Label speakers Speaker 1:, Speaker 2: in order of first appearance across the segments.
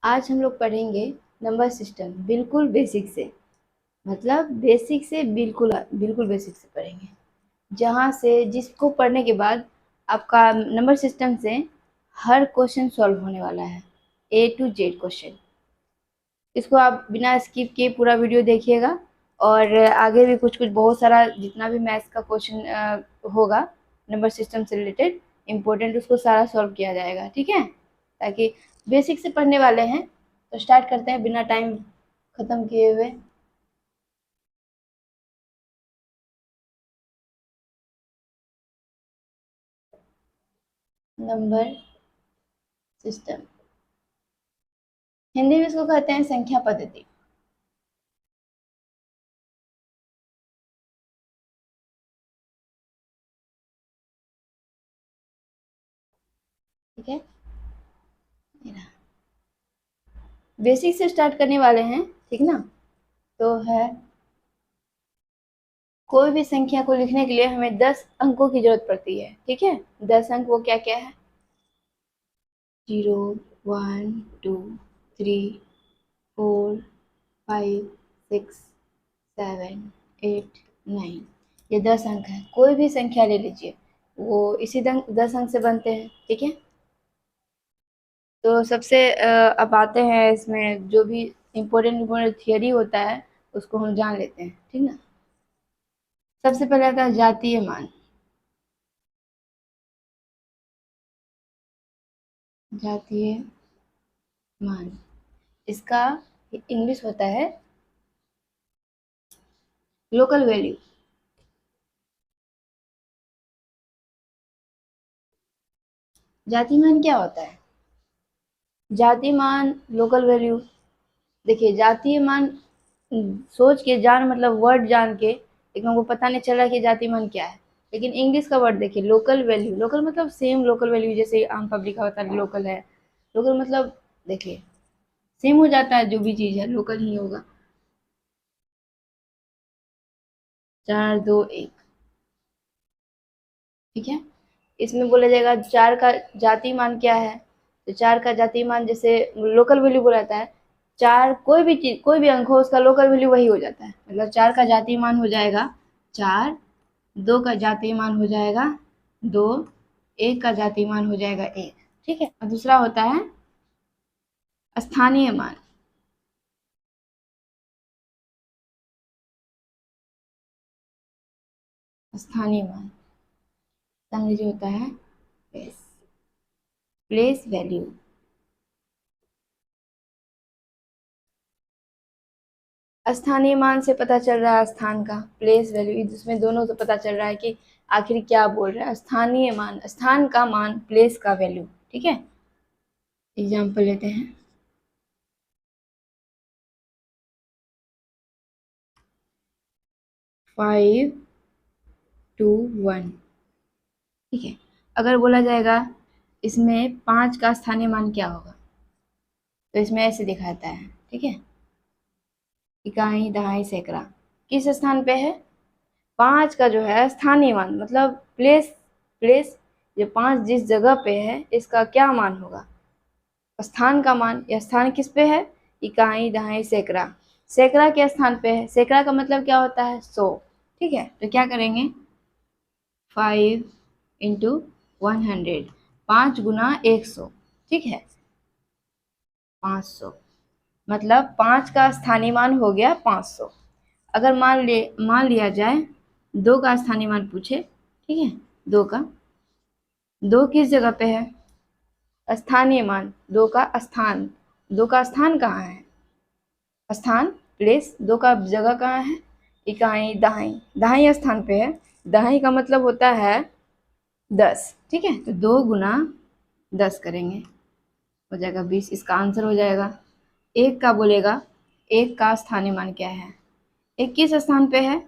Speaker 1: आज हम लोग पढ़ेंगे नंबर सिस्टम, बिल्कुल बेसिक से। मतलब बेसिक से बिल्कुल बिल्कुल बेसिक से पढ़ेंगे, जहाँ से जिसको पढ़ने के बाद आपका नंबर सिस्टम से हर क्वेश्चन सॉल्व होने वाला है, ए टू जेड क्वेश्चन। इसको आप बिना स्किप किए पूरा वीडियो देखिएगा, और आगे भी कुछ कुछ बहुत सारा जितना भी मैथ्स का क्वेश्चन होगा नंबर सिस्टम से रिलेटेड इम्पोर्टेंट, उसको सारा सॉल्व किया जाएगा, ठीक है। ताकि बेसिक से पढ़ने वाले हैं, तो स्टार्ट करते हैं बिना टाइम ख़त्म किए हुए। नंबर सिस्टम, हिंदी में इसको कहते हैं संख्या पद्धति। ठीक है, बेसिक से स्टार्ट करने वाले हैं, ठीक ना। तो है, कोई भी संख्या को लिखने के लिए हमें 10 अंकों की जरूरत पड़ती है, ठीक है। 10 अंक वो क्या क्या है? 0, 1, 2, 3, 4, 5, 6, 7, 8, 9, ये 10 अंक है। कोई भी संख्या ले लीजिए, वो इसी 10 अंक से बनते हैं, ठीक है। तो सबसे अब आते हैं इसमें जो भी इम्पोर्टेंट थियरी होता है उसको हम जान लेते हैं, ठीक ना। सबसे पहले आता है जातीय मान। जातीय मान, इसका इंग्लिश होता है लोकल वैल्यू। जाति मान क्या होता है? जाति मान, लोकल वैल्यू। देखिए जातीय मान सोच के जान, मतलब वर्ड जान के लेकिन हमको पता नहीं चल रहा कि जाति मान क्या है। लेकिन इंग्लिश का वर्ड देखिए, लोकल वैल्यू। लोकल मतलब सेम लोकल वैल्यू, जैसे आम पब्लिक का होता है लोकल है। लोकल मतलब देखिए सेम हो जाता है, जो भी चीज़ है लोकल ही होगा। 4, 2, 1, ठीक है। इसमें बोला जाएगा 4 का जाति मान क्या है। तो 4 का जाति मान जैसे लोकल वैल्यू बोला जाता है, 4 कोई भी चीज, कोई भी अंक हो उसका लोकल वैल्यू वही हो जाता है। मतलब 4 का जाति मान हो जाएगा 4, 2 का जाति मान हो जाएगा 2, 1 का जाति मान हो जाएगा 1, ठीक है। और दूसरा होता है स्थानीय मान। स्थानीय मान अंग्रेजी होता है प्लेस, प्लेस वैल्यू। स्थानीय मान से पता चल रहा है स्थान का, प्लेस वैल्यू, इसमें दोनों से पता चल रहा है कि आखिर क्या बोल रहा है। स्थानीय मान, स्थान का मान, प्लेस का वैल्यू, ठीक है। एग्जाम्पल लेते हैं। 5, 2, 1, ठीक है। अगर बोला जाएगा इसमें 5 का स्थानीय मान क्या होगा, तो इसमें ऐसे दिखाता है, ठीक है। इकाई, दहाई, सैकड़ा किस स्थान पे है? 5 का जो है स्थानीय मान, मतलब प्लेस, प्लेस जो 5 जिस जगह पे है इसका क्या मान होगा? स्थान का मान। या स्थान किस पे है? इकाई, दहाई, सैकड़ा। सैकड़ा के स्थान पे है। सैकड़ा का मतलब क्या होता है? 100, ठीक है। तो क्या करेंगे? 5 इंटू 100, 5 गुना 100, ठीक है, 500। मतलब 5 का स्थानीय मान हो गया 500। अगर मान लिया जाए 2 का स्थानीय मान पूछे, ठीक है, 2 का, 2 किस जगह पे है? स्थानीय मान, 2 का स्थान, 2 का स्थान कहाँ है? स्थान, प्लेस। 2 का जगह कहाँ है? इकाई, दहाई, दहाई स्थान पे है। दहाई का मतलब होता है 10, ठीक है। तो 2 गुना 10 करेंगे, हो जाएगा 20, इसका आंसर हो जाएगा। 1 का बोलेगा, 1 का स्थानीय मान क्या है? 1 किस स्थान पे है?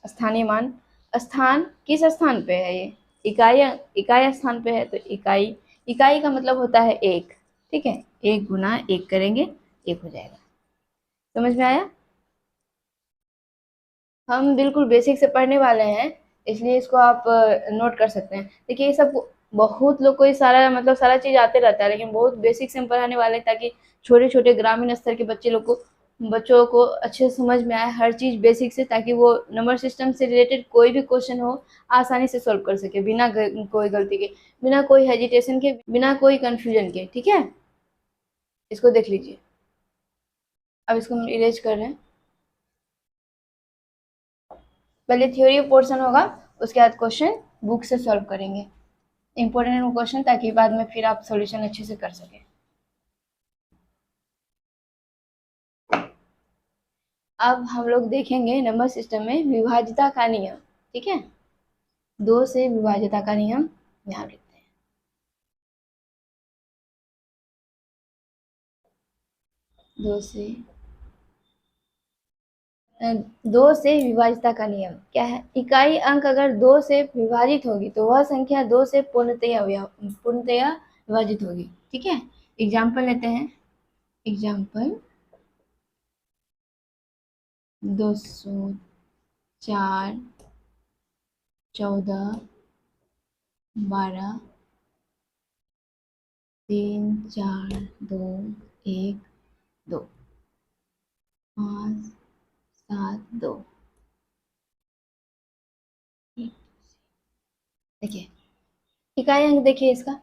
Speaker 1: स्थानीय मान, स्थान किस स्थान पे है? ये इकाई, इकाई स्थान पे है। तो इकाई, इकाई का मतलब होता है 1, ठीक है। 1 गुना 1 करेंगे, 1 हो जाएगा। समझ में आया? हम बिल्कुल बेसिक से पढ़ने वाले हैं, इसलिए इसको आप नोट कर सकते हैं। देखिए ये सब बहुत लोग को ये सारा मतलब सारा चीज़ आते रहता है, लेकिन बहुत बेसिक से हम पढ़ाने वाले हैं ताकि छोटे छोटे ग्रामीण स्तर के बच्चों को अच्छे से समझ में आए हर चीज़ बेसिक से, ताकि वो नंबर सिस्टम से रिलेटेड कोई भी क्वेश्चन हो आसानी से सॉल्व कर सके, बिना कोई गलती के, बिना कोई हेजिटेशन के, बिना कोई कंफ्यूजन के। ठीक है, इसको देख लीजिए। अब इसको हम इरेज कर रहे हैं। पहले थ्योरी पोर्शन होगा, उसके बाद क्वेश्चन बुक से सॉल्व करेंगे, इंपॉर्टेंट क्वेश्चन, ताकि बाद में फिर आप सॉल्यूशन अच्छे से कर सकें। अब हम लोग देखेंगे नंबर सिस्टम में विभाज्यता का नियम। ठीक है, 2 से विभाज्यता का नियम यहाँ लिखते हैं। 2 से विभाज्यता का नियम क्या है? इकाई अंक अगर 2 से विभाजित होगी तो वह संख्या 2 से पूर्णतया विभाजित होगी। ठीक है, एग्जाम्पल लेते हैं। एग्जाम्पल 204, 14, 12, 3, 4, 2, 1, 2, 5, 7, 2। देखिए इकाई अंक, देखिए इसका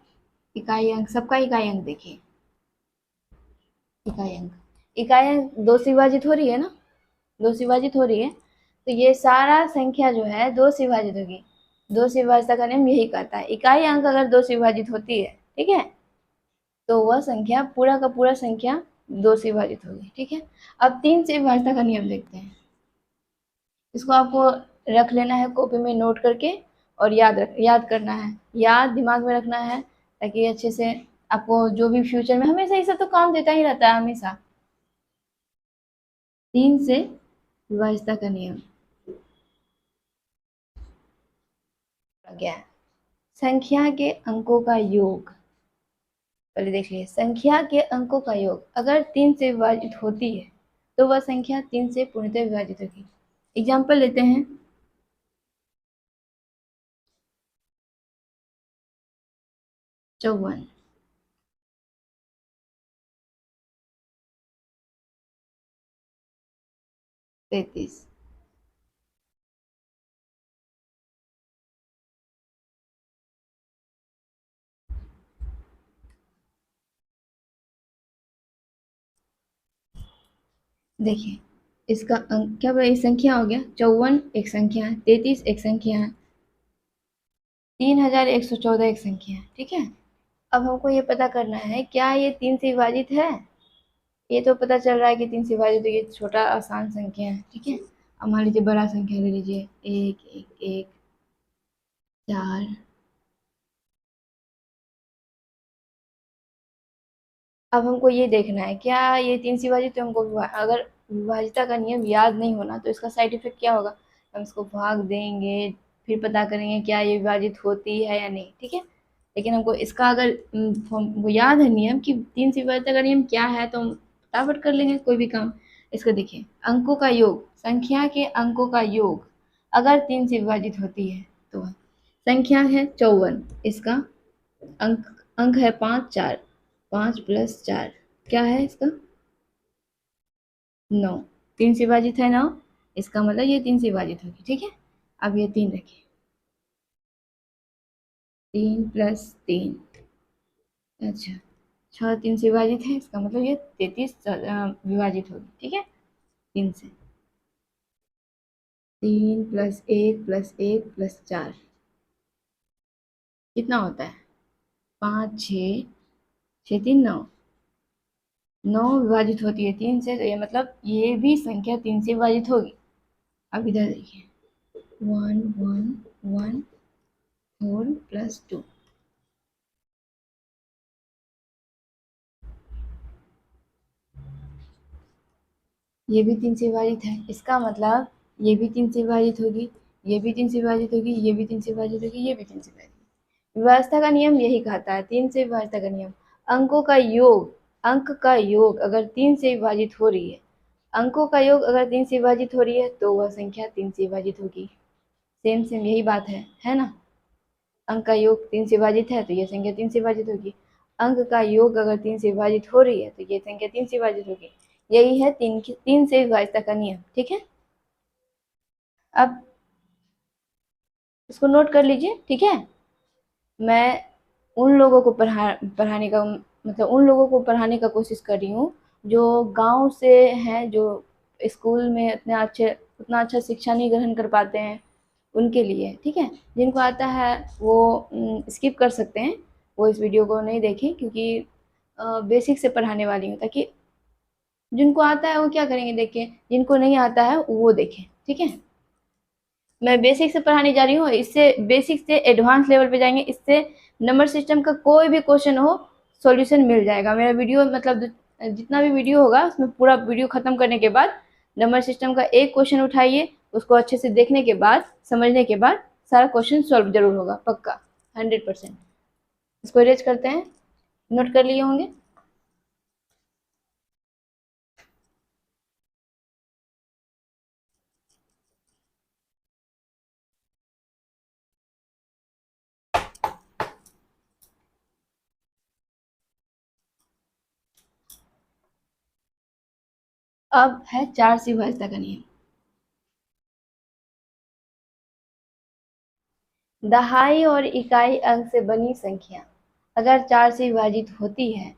Speaker 1: इकाई अंक, सबका इकाई अंक देखिए। इकाई अंक 2 से विभाजित हो रही है ना, 2 से विभाजित हो रही है, तो ये सारा संख्या जो है 2 से विभाजित होगी। 2 से विभाजित का नियम यही कहता है, इकाई अंक अगर 2 से विभाजित होती है, ठीक है, तो वह संख्या पूरा का पूरा संख्या 2 से विभाजित होगी। ठीक है, अब 3 से विभाजित का नियम देखते हैं। इसको आपको रख लेना है कॉपी में नोट करके, और याद करना है, याद दिमाग में रखना है, ताकि अच्छे से आपको जो भी फ्यूचर में, हमेशा ये सब तो काम देता ही रहता है हमेशा। 3 से विभाज्यता का नियम क्या है? संख्या के अंकों का योग। पहले देख लीजिए, संख्या के अंकों का योग अगर 3 से विभाजित होती है तो वह संख्या 3 से पूर्णतः विभाजित होगी। एग्जाम्पल लेते हैं। 54, 33, देखिए इसका अंक क्या बड़ा, संख्या हो गया। 54 एक संख्या है, 33 एक संख्या है, 3114 एक संख्या है। ठीक है, अब हमको ये पता करना है क्या ये 3 से विभाजित है। ये तो पता चल रहा है कि 3 से विभाजित, तो ये छोटा आसान संख्या है। ठीक है, अब मान लीजिए बड़ा संख्या ले लीजिए, 1 1 1 4। अब हमको ये देखना है क्या ये 3 से विभाजित, तो हमको अगर विभाजिता का नियम याद नहीं होना तो इसका साइड इफेक्ट क्या होगा, हम इसको भाग देंगे, फिर पता करेंगे क्या ये विभाजित होती है या नहीं। ठीक है, लेकिन हमको इसका अगर हमको याद है नियम कि 3 से विभाजिता का नियम क्या है, तो हम फटाफट कर लेंगे कोई भी काम। इसको देखिए, अंकों का योग, संख्या के अंकों का योग अगर 3 से विभाजित होती है तो संख्या है 54, इसका अंक है 5 4, 5 + 4 क्या है इसका 9। 3 से विभाजित है 9, इसका मतलब ये 3 से विभाजित होगी। ठीक है, अब ये 3 रखिए, 3 + 3, अच्छा 6 3 से विभाजित है, इसका मतलब ये 33 विभाजित होगी। ठीक है, 3 से, 3 + 1 + 1 + 4 कितना होता है, 5 6 6 3 9, 9 विभाजित होती है 3 से, तो ये मतलब ये भी संख्या 3 से विभाजित होगी। अब इधर देखिए, 1 1 1 4 + 2, ये भी 3 से विभाजित है, इसका मतलब ये भी 3 से विभाजित होगी, ये भी 3 से विभाजित होगी, ये भी 3 से विभाजित होगी, ये भी 3 से विभाजित होगी। विभाज्यता का नियम यही कहता है, 3 से विभाज्यता का नियम, अंकों का योग, अंक का योग अगर 3 से विभाजित हो रही है, अंकों का योग अगर 3 से विभाजित हो रही है तो वह संख्या 3 से विभाजित होगी। सेम सेम यही बात है ना, अंक का योग 3 से विभाजित है तो यह संख्या 3 से विभाजित होगी। अंक का योग अगर 3 से विभाजित हो रही है तो ये संख्या 3 से विभाजित होगी। यही है 3 से विभाजित का नियम। ठीक है, अब इसको नोट कर लीजिए। ठीक है, मैं उन लोगों को पढ़ाने का मतलब उन लोगों को पढ़ाने का कोशिश कर रही हूँ जो गांव से हैं, जो स्कूल में उतना अच्छा शिक्षा नहीं ग्रहण कर पाते हैं, उनके लिए। ठीक है, जिनको आता है वो स्किप कर सकते हैं, वो इस वीडियो को नहीं देखें, क्योंकि बेसिक से पढ़ाने वाली हूँ, ताकि जिनको आता है वो क्या करेंगे देखें, जिनको नहीं आता है वो देखें। ठीक है, मैं बेसिक से पढ़ाने जा रही हूँ, इससे बेसिक से एडवांस लेवल पे जाएंगे, इससे नंबर सिस्टम का कोई भी क्वेश्चन हो सॉल्यूशन मिल जाएगा। मेरा वीडियो मतलब जितना भी वीडियो होगा उसमें पूरा वीडियो खत्म करने के बाद नंबर सिस्टम का एक क्वेश्चन उठाइए, उसको अच्छे से देखने के बाद, समझने के बाद सारा क्वेश्चन सॉल्व जरूर होगा, पक्का 100%। इसको इरेज करते हैं, नोट कर लिए होंगे। अब है 4 से विभाज्यता का नियम। दहाई और इकाई अंक से बनी संख्या अगर 4 से विभाजित होती है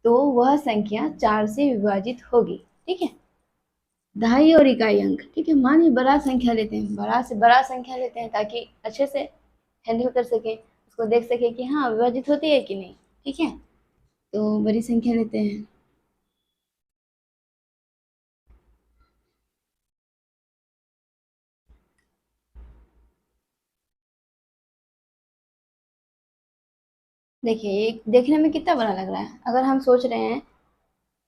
Speaker 1: तो वह संख्या 4 से विभाजित होगी। ठीक है, दहाई और इकाई अंक। ठीक है, मानिए बड़ा संख्या लेते हैं, बड़ा से बड़ा संख्या लेते हैं, ताकि अच्छे से हैंडल कर सके, उसको देख सके कि हाँ विभाजित होती है कि नहीं। ठीक है, तो बड़ी संख्या लेते हैं। देखिए ये देखने में कितना बड़ा लग रहा है। अगर हम सोच रहे हैं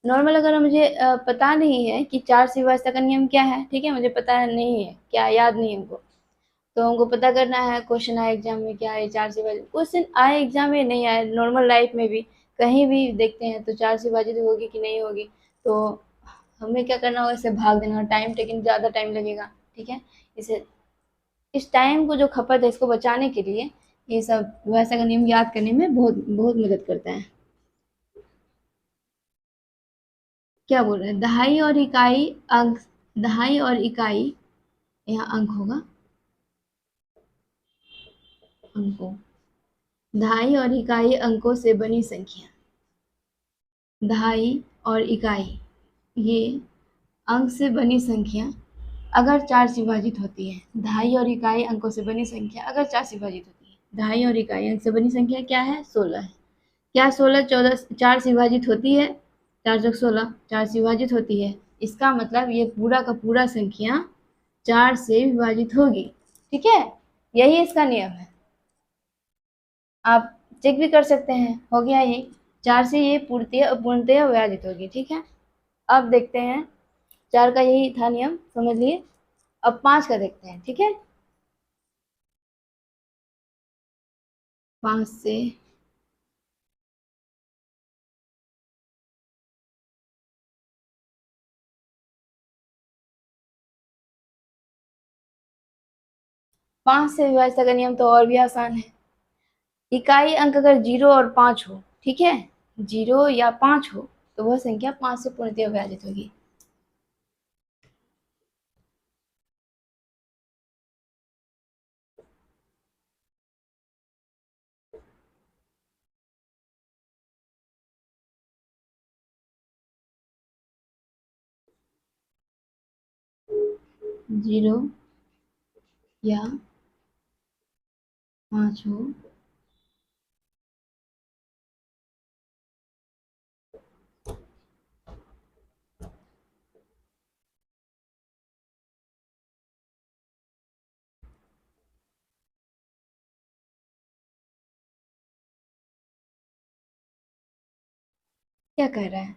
Speaker 1: नॉर्मल, अगर मुझे पता नहीं है कि 4 से विभाज्यता का नियम क्या है, ठीक है, मुझे पता नहीं है, क्या याद नहीं है हमको, तो हमको पता करना है क्वेश्चन आए एग्जाम में क्या है 4 से विभाजित। क्वेश्चन आए एग्जाम में, नहीं आए, नॉर्मल लाइफ में भी कहीं भी देखते हैं तो 4 से विभाजित होगी कि नहीं होगी, तो हमें क्या करना होगा, इससे भाग देना। टाइम टेकिंग, ज़्यादा टाइम लगेगा। ठीक है, इसे इस टाइम को जो खपत है इसको बचाने के लिए ये सब विभाज्यता का नियम याद करने में बहुत बहुत मदद करता है। क्या बोल रहे हैं, दहाई और इकाई अंक, दहाई और इकाई, यहाँ अंक होगा, अंकों, दहाई और इकाई अंकों से बनी संख्या, दहाई और इकाई ये अंक से बनी संख्या अगर 4 से विभाजित होती है, दहाई और इकाई अंकों से बनी संख्या अगर 4 से विभाजित होती है, दहाई और इकाई अंक से बनी संख्या क्या है, 16 है। क्या 16 14 4 से विभाजित होती है, 4 चौक 16, 4 से विभाजित होती है, इसका मतलब ये पूरा का पूरा संख्या 4 से विभाजित होगी। ठीक है, यही इसका नियम है। आप चेक भी कर सकते हैं, हो गया ये 4 से ये पूर्णतः विभाजित होगी। ठीक है, अब देखते हैं 4 का यही था नियम, समझ लिए। अब 5 का देखते हैं। ठीक है, 5 से 5 से विभाज्यता का नियम तो और भी आसान है। इकाई अंक अगर 0 और 5 हो, ठीक है, 0 या 5 हो तो वह संख्या 5 से पूर्णतः विभाजित होगी। जीरो या 5 हो क्या कह रहा है,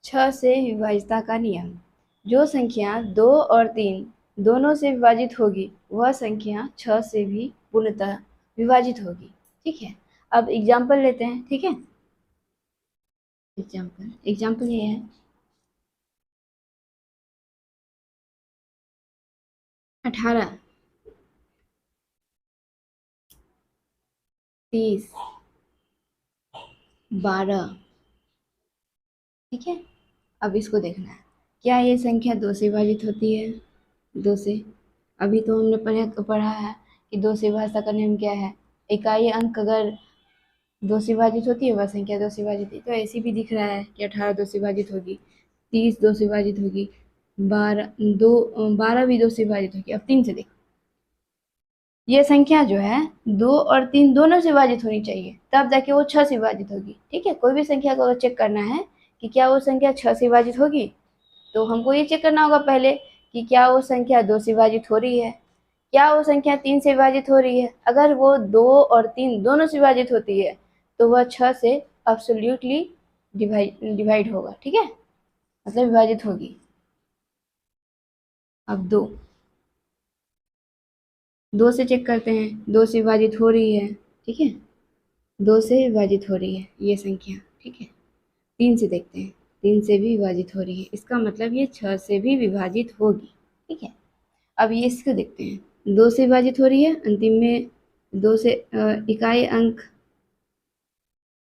Speaker 1: 6 से विभाज्यता का नियम, जो संख्या 2 और 3 दोनों से विभाजित होगी वह संख्या 6 से भी पूर्णतः विभाजित होगी। ठीक है, अब एग्जाम्पल लेते हैं। ठीक है, एग्जाम्पल ये है 18, 30, 12। ठीक है, अब इसको देखना है, क्या ये संख्या 2 से विभाजित होती है? 2 से। अभी तो हमने पढ़ा है कि 2 से विभाजन का नियम क्या है, इकाई अंक अगर 2 से विभाजित होती है वह संख्या 2 से विभाजित है। तो ऐसी भी दिख रहा है कि 18 2 से विभाजित होगी, 30 2 से विभाजित होगी, 12 भी 2 से विभाजित होगी। अब 3 से देखो, ये संख्या जो है 2 और 3 दोनों से विभाजित होनी चाहिए, तब जाके वो 6 से विभाजित होगी। ठीक है, कोई भी संख्या को चेक करना है कि क्या वो संख्या 6 से विभाजित होगी, तो हमको ये चेक करना होगा पहले कि क्या वो संख्या 2 से विभाजित हो रही है, क्या वो संख्या 3 से विभाजित हो रही है। अगर वो 2 और 3 दोनों से विभाजित होती है तो वह 6 से एब्सोल्युटली डिवाइड होगा। ठीक है, मतलब विभाजित होगी। अब 2 से चेक करते हैं, 2 से विभाजित हो रही है। ठीक है, 2 से विभाजित हो रही है ये संख्या। ठीक है, 3 से देखते हैं, 3 से भी विभाजित हो रही है, इसका मतलब ये 6 से भी विभाजित होगी। ठीक है, अब ये इसको देखते हैं, 2 से विभाजित हो रही है, अंतिम में 2 से इकाई अंक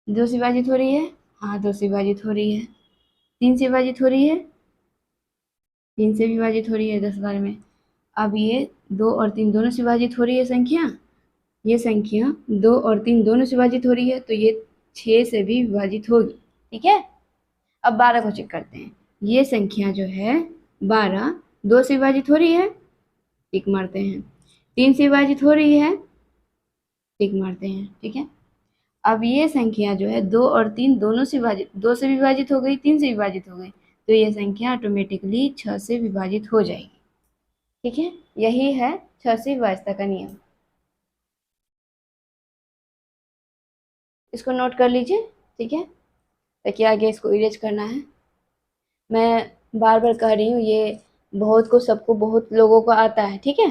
Speaker 1: 2 से विभाजित हो रही है। हाँ, 2 से विभाजित हो रही है। 3 से विभाजित हो रही है, 3 से भी विभाजित हो रही है 10 बार में। अब ये 2 और 3 दोनों से विभाजित हो रही है संख्या, ये संख्या 2 और 3 दोनों से विभाजित हो रही है, तो ये 6 से भी विभाजित होगी। ठीक है, अब 12 को चेक करते हैं, ये संख्या जो है 12 2 से विभाजित हो रही है, टिक मारते हैं। 3 से विभाजित हो रही है, टिक मारते हैं। ठीक है, अब ये संख्या जो है 2 और 3 दोनों से विभाजित, 2 से विभाजित हो गई, 3 से विभाजित हो गई, तो ये संख्या ऑटोमेटिकली 6 से विभाजित हो जाएगी। ठीक है, यही है 6 से विभाज्यता का नियम। इसको नोट कर लीजिए। ठीक है, ताकि आगे इसको इरेज करना है। मैं बार बार कह रही हूँ, ये बहुत को सबको बहुत लोगों को आता है। ठीक है,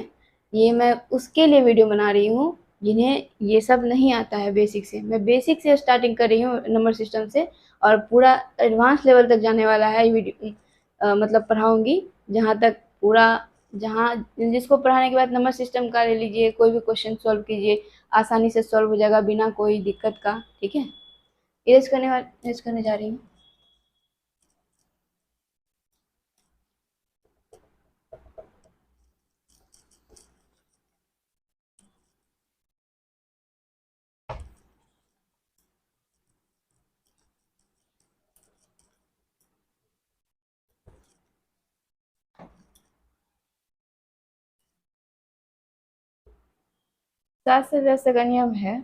Speaker 1: ये मैं उसके लिए वीडियो बना रही हूँ जिन्हें ये सब नहीं आता है बेसिक से। मैं बेसिक से स्टार्टिंग कर रही हूँ नंबर सिस्टम से, और पूरा एडवांस लेवल तक जाने वाला है ये वीडियो। मतलब पढ़ाऊँगी जहाँ तक पूरा, जहाँ जिसको पढ़ाने के बाद नंबर सिस्टम का ले लीजिए, कोई भी क्वेश्चन सॉल्व कीजिए, आसानी से सॉल्व हो जाएगा बिना कोई दिक्कत का। ठीक है, इरेज करने जा रही हूँ। सात से व्यस्त का नियम है,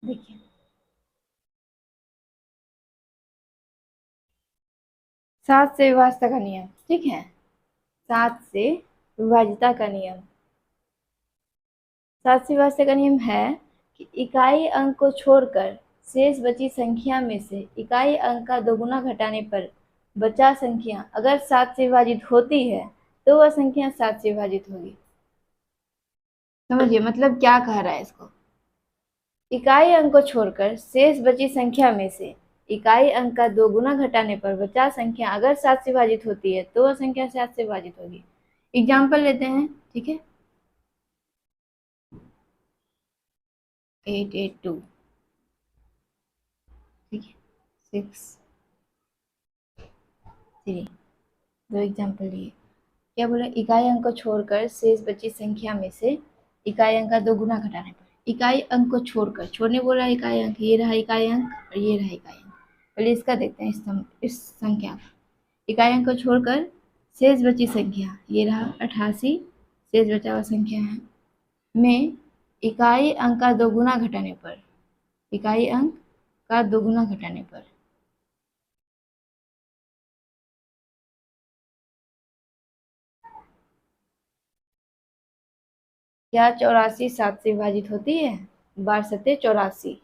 Speaker 1: देखिए 7 से विभाज्यता का नियम। ठीक है, 7 से विभाज्यता का नियम, सातवीं वास्ते का नियम है कि इकाई अंक को छोड़कर शेष बची संख्या में से इकाई अंक का दोगुना घटाने पर बचा संख्या अगर 7 से विभाजित होती है तो वह संख्या 7 से विभाजित होगी। समझिए मतलब क्या कह रहा है इसको। इकाई अंक को छोड़कर शेष बची संख्या में से इकाई अंक का दोगुना घटाने पर बचा संख्या अगर 7 से विभाजित होती है तो वह संख्या 7 से विभाजित होगी। एग्जाम्पल लेते हैं, ठीक है। 882, ठीक है, 6 3, दो एग्जाम्पल लिए। क्या बोला, इकाई अंक को छोड़कर शेष बची संख्या में से इकाई अंक का दोगुना घटाने पर, इकाई अंक को छोड़कर, छोड़ने बोला इकाई अंक, ये रहा इकाई अंक और ये रहा इकाई अंक। पहले इसका देखते हैं, इस संख्या का इकाई अंक को छोड़कर शेष बची संख्या, ये रहा 88 शेष बचा हुआ संख्या है, में इकाई अंक का दोगुना घटाने पर, इकाई अंक का दोगुना घटाने पर क्या 84 7 से विभाजित होती है? 12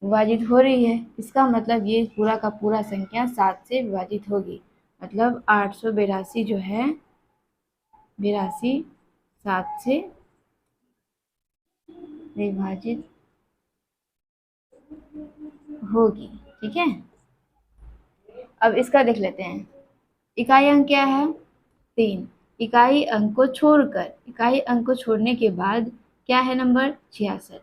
Speaker 1: विभाजित हो रही है, इसका मतलब ये पूरा का पूरा संख्या 7 से विभाजित होगी। मतलब 882 जो है 82 7 से विभाजित होगी, ठीक है। अब इसका देख लेते हैं। इकाई अंक क्या है? 3। इकाई अंक को छोड़कर, इकाई अंक को छोड़ने के बाद क्या है नंबर? 66।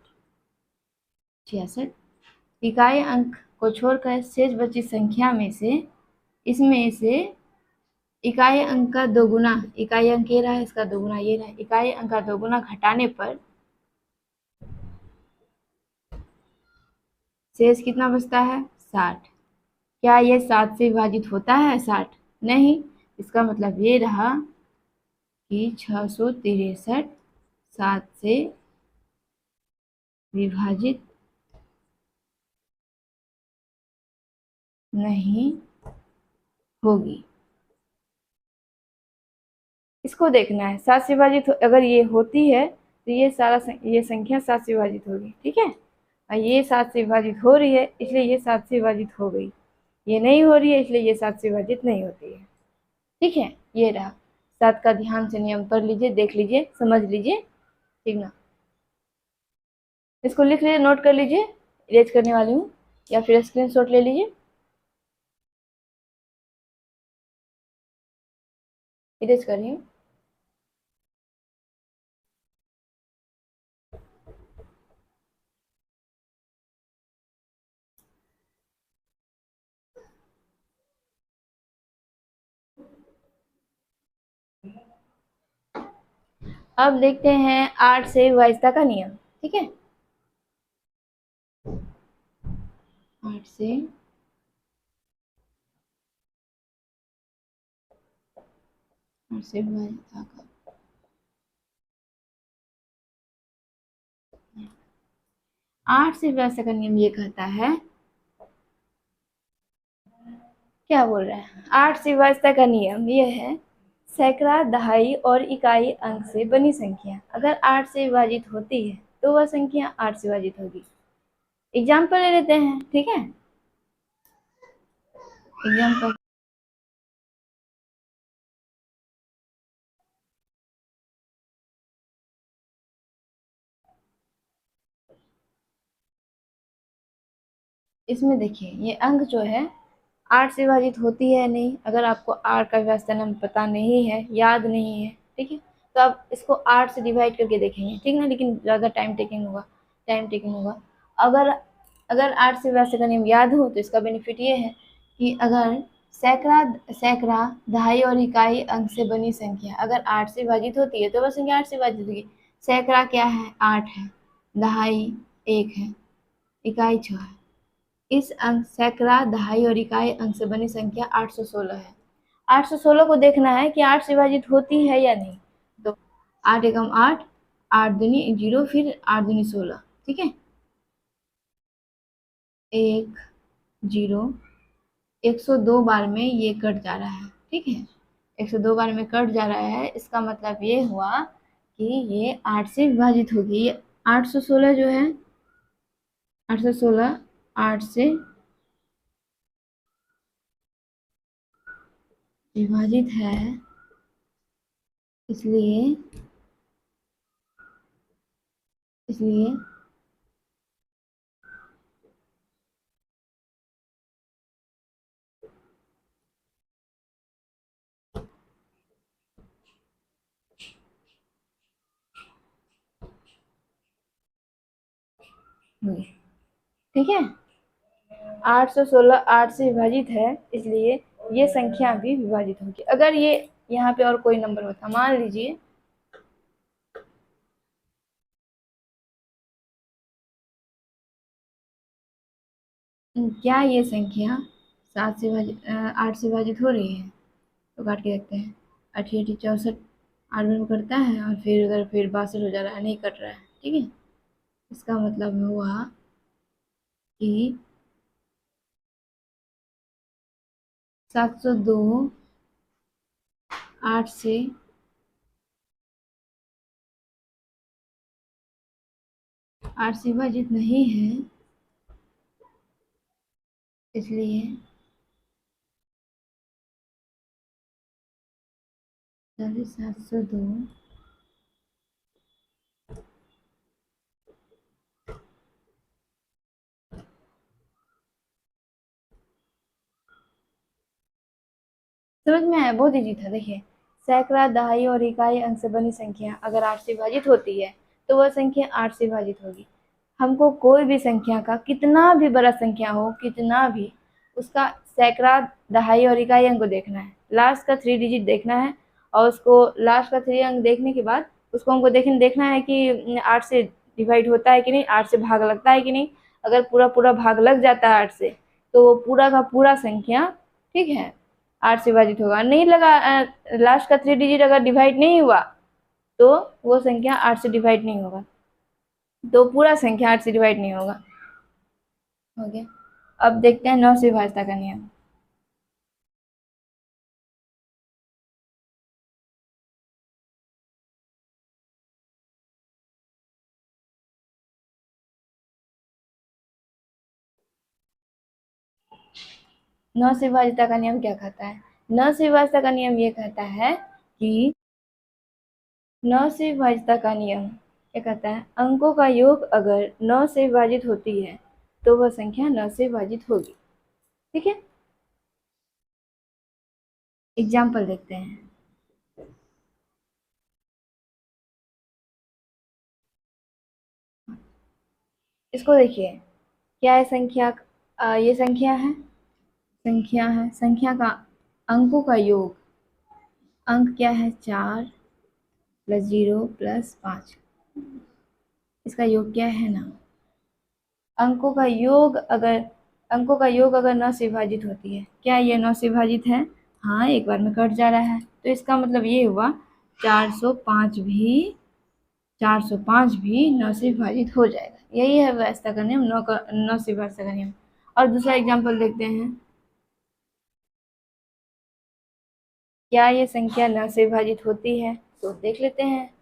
Speaker 1: इकाई अंक को छोड़कर शेष बची संख्या में से, इसमें से इकाई अंक का दोगुना, इकाई अंक ये रहा, इसका दोगुना ये रहा, इकाई अंक का दोगुना घटाने पर शेष कितना बचता है? 60। क्या ये 7 से विभाजित होता है 60? नहीं। इसका मतलब ये रहा कि 663 7 से विभाजित नहीं होगी। इसको देखना है, 7 से विभाजित अगर ये होती है तो ये संख्या 7 से विभाजित होगी, ठीक है। और ये 7 से विभाजित हो रही है इसलिए ये 7 से विभाजित हो गई, ये नहीं हो रही है इसलिए ये 7 से विभाजित नहीं होती है, ठीक है। ये रहा 7 का, ध्यान से नियम पढ़ लीजिए, देख लीजिए, समझ लीजिए, ठीक ना। इसको लिख लीजिए, नोट कर लीजिए, इरेज करने वाली हूँ, या फिर स्क्रीनशॉट ले लीजिए। इरेज कर रही हूँ। अब देखते हैं 8 से विभाज्यता का नियम, ठीक है। 8 से विभाज्यता का, 8 से विभाज्यता का नियम ये कहता है, क्या बोल रहा है, 8 से विभाज्यता का नियम ये है, सैकड़ा, दहाई और इकाई अंक से बनी संख्या अगर 8 से विभाजित होती है तो वह संख्या 8 से विभाजित होगी। एग्जाम्पल ले लेते हैं, ठीक है। एग्जाम्पल, इसमें देखिए ये अंक जो है 8 से विभाजित होती है नहीं, अगर आपको 8 का विभाज्यता नियम पता नहीं है, याद नहीं है, ठीक है, तो आप इसको 8 से डिवाइड करके देखेंगे, ठीक ना, लेकिन ज़्यादा टाइम टेकिंग होगा। अगर अगर 8 से विभाज्यता का नियम याद हो तो इसका बेनिफिट ये है कि अगर सैकड़ा, दहाई और इकाई अंक से बनी संख्या अगर 8 से विभाजित होती है तो वह संख्या 8 से विभाजित होगी। सैकड़ा क्या है? 8 है, दहाई 1 है, इकाई 6 है। इस अंक सैकड़ा, दहाई और इकाई अंक से बनी संख्या 816 है। 816 को देखना है कि 8 से विभाजित होती है या नहीं। तो 8 एकम 8, 8 दूनी 0, फिर 8 दूनी 16, ठीक है। 1 0, 102 बार में ये कट जा रहा है, ठीक है। 102 बार में कट जा रहा है, इसका मतलब ये हुआ कि ये 8 से विभाजित होगी। ये 816 जो है, 816 8 से विभाजित है, इसलिए इसलिए ठीक है, 816 8 से विभाजित है, इसलिए ये संख्या भी विभाजित होगी। अगर ये यहाँ पे और कोई नंबर होता, मान लीजिए क्या ये संख्या 7 से विभाजित 8 से विभाजित हो रही है, तो काट के देखते हैं। 8 8 64 8 में करता है, और फिर अगर फिर 62 हो जा रहा है, नहीं कट रहा है, ठीक है। इसका मतलब हुआ कि 702 8 से विभाजित नहीं है, इसलिए 702 समझ में आया? बहुत इजी था। देखिए, सैकड़ा, दहाई और इकाई अंक से बनी संख्या अगर 8 से विभाजित होती है तो वह संख्या 8 से विभाजित होगी। हमको कोई भी संख्या का कितना भी बड़ा संख्या हो, कितना भी, उसका सैकड़ा, दहाई और इकाई अंक को देखना है, लास्ट का 3 डिजिट देखना है, और उसको लास्ट का 3 अंक देखने के बाद उसको हमको देखना है कि 8 से डिवाइड होता है कि नहीं, 8 से भाग लगता है कि नहीं। अगर पूरा पूरा भाग लग जाता है 8 से, तो वो पूरा का पूरा संख्या, ठीक है, 8 से विभाजित होगा। नहीं लगा, लास्ट का 3 डिजिट अगर डिवाइड नहीं हुआ तो वो संख्या 8 से डिवाइड नहीं होगा, तो पूरा संख्या 8 से डिवाइड नहीं होगा। हो गया। अब देखते हैं 9 से विभाज्यता का नियम। नौ से विभाज्यता का नियम क्या कहता है? 9 से विभाज्यता का नियम ये कहता है कि 9 से विभाज्यता का नियम क्या कहता है? अंकों का योग अगर 9 से विभाजित होती है तो वह संख्या 9 से विभाजित होगी। ठीक है, एग्जाम्पल देखते हैं। इसको देखिए, क्या है संख्या? ये संख्या का अंकों का योग, अंक क्या है? 4 प्लस 0 प्लस 5, इसका योग क्या है ना? अंकों का योग अगर 9 से विभाजित होती है, क्या ये 9 से विभाजित है? हाँ, एक बार में कट जा रहा है, तो इसका मतलब ये हुआ 405 भी 405 भी 9 से विभाजित हो जाएगा। यही है व्यवस्था का नियम, 9 से व्यवस्था का नियम। और दूसरा एग्जाम्पल देखते हैं। क्या ये संख्या 9 से विभाजित होती है? तो देख लेते हैं।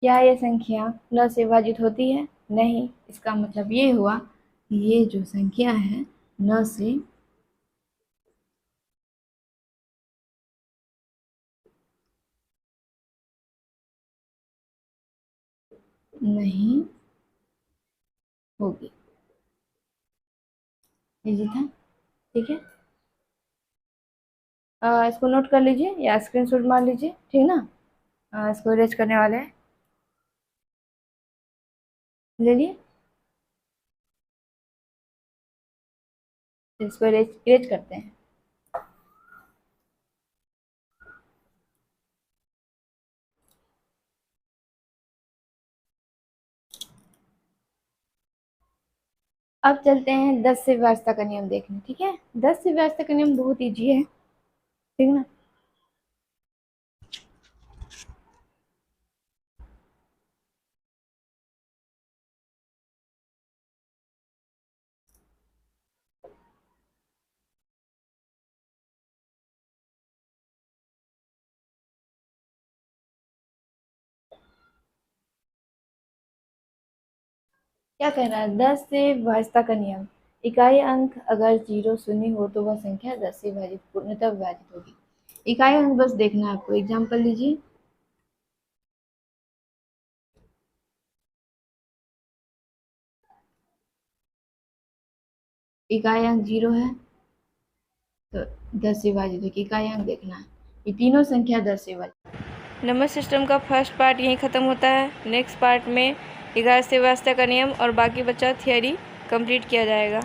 Speaker 1: क्या ये संख्या 9 से विभाजित होती है? नहीं। इसका मतलब ये हुआ कि ये जो संख्या है 9 से नहीं होगी। इजी था, ठीक है। इसको नोट कर लीजिए या स्क्रीनशॉट मार लीजिए, ठीक ना। इसको इरेज करने वाले हैं, ले लिए। इसको इरेज करते हैं। अब चलते हैं 10 से विभाज्यता का नियम देखने, ठीक है। 10 से विभाज्यता का नियम बहुत ईजी है, ठीक ना। क्या कह रहा है? 10 से विभाज्यता का नियम। इकाई अंक अगर 0 शून्य हो तो वह संख्या 10 से विभाजित पूर्णतः विभाजित होगी। इकाई अंक बस देखना है आपको। एग्जाम्पल लीजिए। इकाई अंक 0 है तो 10 से विभाजित होगी। इकाई अंक देखना है। ये तीनों संख्या 10 से विभाजित। नंबर सिस्टम का फर्स्ट पार्ट यहीं ख़त्म होता है। नेक्स्ट पार्ट में इकाई से विभाज्यता का नियम और बाकी बचा थियरी कंप्लीट किया जाएगा।